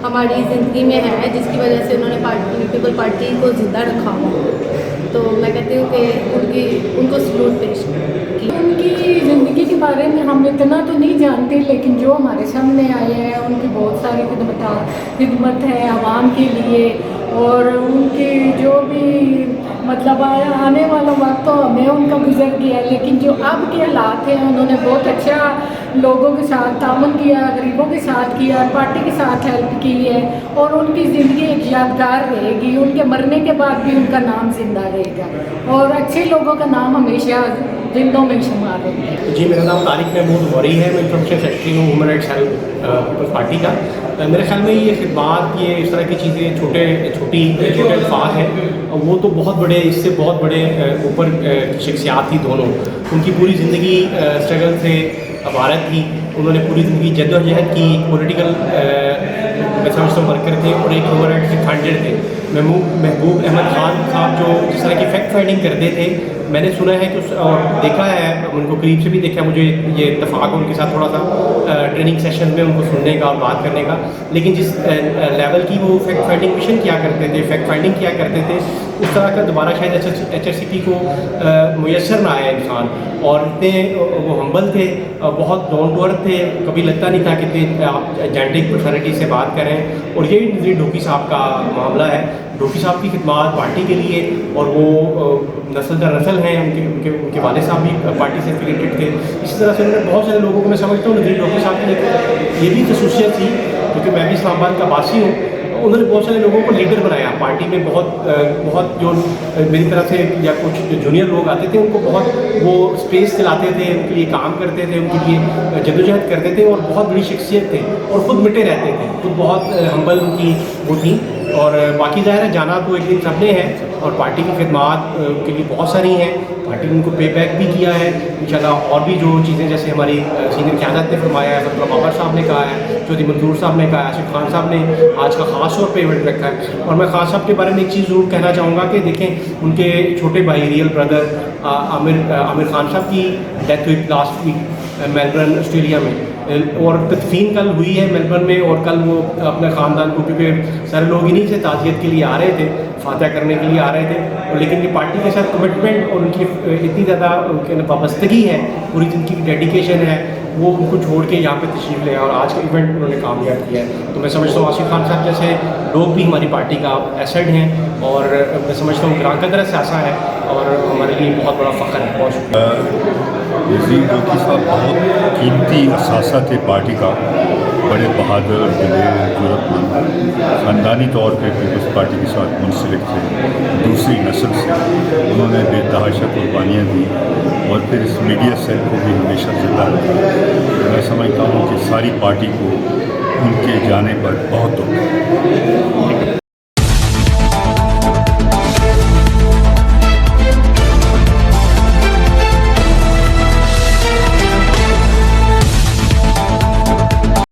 हमारी ज़िंदगी में है, जिसकी वजह से उन्होंने पीपल पार्टी को ज़िंदा रखा हुआ। तो मैं कहती हूँ कि उनको सलूट पेश की। उनकी ज़िंदगी के बारे में हम इतना तो नहीं जानते, लेकिन जो हमारे सामने आए हैं उनकी बहुत सारी खिदमत है आवाम के लिए, और उनकी जो भी मतलब आने वाला वक्त तो हमें उनका गुजर गया, लेकिन जो अब के हालात हैं उन्होंने बहुत अच्छा लोगों के साथ ताउन किया, गरीबों के साथ किया, पार्टी के साथ हेल्प की है, और उनकी ज़िंदगी एक यादगार रहेगी। उनके मरने के बाद भी उनका नाम जिंदा रहेगा, और अच्छे लोगों का नाम हमेशा जिंदों में शुमार होगा। जी, मेरा नाम तारिक महमूद गौरी है। मैं इंफॉर्मेशन सेक्रेटरी हूँ ह्यूमन राइट्स पीपल्स पार्टी का। मेरे ख्याल में ये खिदमात, ये इस तरह की चीज़ें छोटे अल्फाज हैं, वो तो बहुत बड़े, इससे बहुत बड़े ऊपर शख्सियात थी दोनों। उनकी पूरी ज़िंदगी स्ट्रगल से भारत थी। उन्होंने पूरी ज़िंदगी जद्दोजहद की, पॉलिटिकल वर्कर थे और एक ह्यूमन राइट्स के फंडर थे। महबूब अहमद खान साहब जो जिस तरह की फैक्ट फाइंडिंग करते थे, मैंने सुना है कि और देखा है, उनको करीब से भी देखा, मुझे ये इत्तेफाक उनके साथ थोड़ा सा ट्रेनिंग सेशन में उनको सुनने का और बात करने का। लेकिन जिस लेवल की वो फैक्ट फाइंडिंग मिशन किया करते थे, फैक्ट फाइंडिंग किया करते थे, उस तरह का दोबारा शायद HRCP को मुयसर ना आया इंसान। और इतने वो हम्बल थे, बहुत डाउन टू अर्थ थे, कभी लगता नहीं था कि आप जेनेटिक पर्सनैलिटी से बात करें। और यही नज़ीर ढोकी साहब का मामला है। ढोकी साहब की खिदमत पार्टी के लिए, और वो नस्ल दर नस्ल हैं, उनके वाले साहब भी पार्टी से एफिलिएटेड थे। इसी तरह से उन्होंने बहुत सारे लोगों को, मैं समझता हूँ नज़ीर ढोकी साहब की ये भी खसूसियत थी, क्योंकि मैं भी इस्लामाबाद का बासी हूँ। उन्होंने बहुत सारे लोगों को लीडर बनाया पार्टी में। बहुत जो मेरी तरह से या कुछ जूनियर लोग आते थे, उनको बहुत वो स्पेस दिलाते थे, उनके लिए काम करते थे, उनके लिए जद्दोजहद करते थे, और बहुत बड़ी शख्सियत थे, और ख़ुद मिटे रहते थे, खुद बहुत हम्बल उनकी वो थी। और बाकी ज़ाहिर है जाना तो एक दिन सबने है, और पार्टी की खिदमात के लिए बहुत सारी हैं। पार्टी ने उनको पे बैक भी किया है इंशाल्लाह। और भी जो चीज़ें, जैसे हमारी सीनियर क़यादत ने फरमाया है, फतवा बाबर साहब ने कहा है, चौधरी मंसूर साहब ने कहा है, आसिफ खान साहब ने आज का ख़ास तौर पर इवेंट रखा है। और मैं खान साहब के बारे में एक चीज़ ज़रूर कहना चाहूँगा कि देखें, उनके छोटे भाई रियल ब्रदर आमिर खान साहब की डेथ हुई लास्ट वीक मेलबर्न ऑस्ट्रेलिया में, और तदफीन कल हुई है मेलबर्न में। और कल वो अपने ख़ानदान को, क्योंकि सारे लोग इन्हीं से ताज़ियत के लिए आ रहे थे, फातह करने के लिए आ रहे थे, और लेकिन ये पार्टी के साथ कमिटमेंट और उनकी इतनी ज़्यादा उनके वाबस्तगी है, पूरी जिनकी डेडिकेशन है, वो उनको छोड़ के यहाँ पे तशरीफ़ ले, और आज का इवेंट उन्होंने कामयाब किया है। तो मैं समझता हूँ आसिफ खान साहब जैसे लोग भी हमारी पार्टी का एसेट हैं, और मैं समझता हूँ ग्रां कदर से आशा है, और हमारे लिए बहुत बड़ा फ़ख्र है। बहुत शुक्रिया। नज़ीर ढोकी साहब बहुत कीमती असासा थे पार्टी का, बड़े बहादुर, दिलेर, ज़रूरतमंद, ख़ानदानी तौर पर पीपल्स पार्टी के साथ मुंसलिक थे। दूसरी नस्ल से उन्होंने बेतहाशा कुर्बानियाँ दी, और फिर इस मीडिया सेल को भी हमेशा जिंदा रखा। मैं समझता हूँ कि सारी पार्टी को उनके जाने पर बहुत दुख है।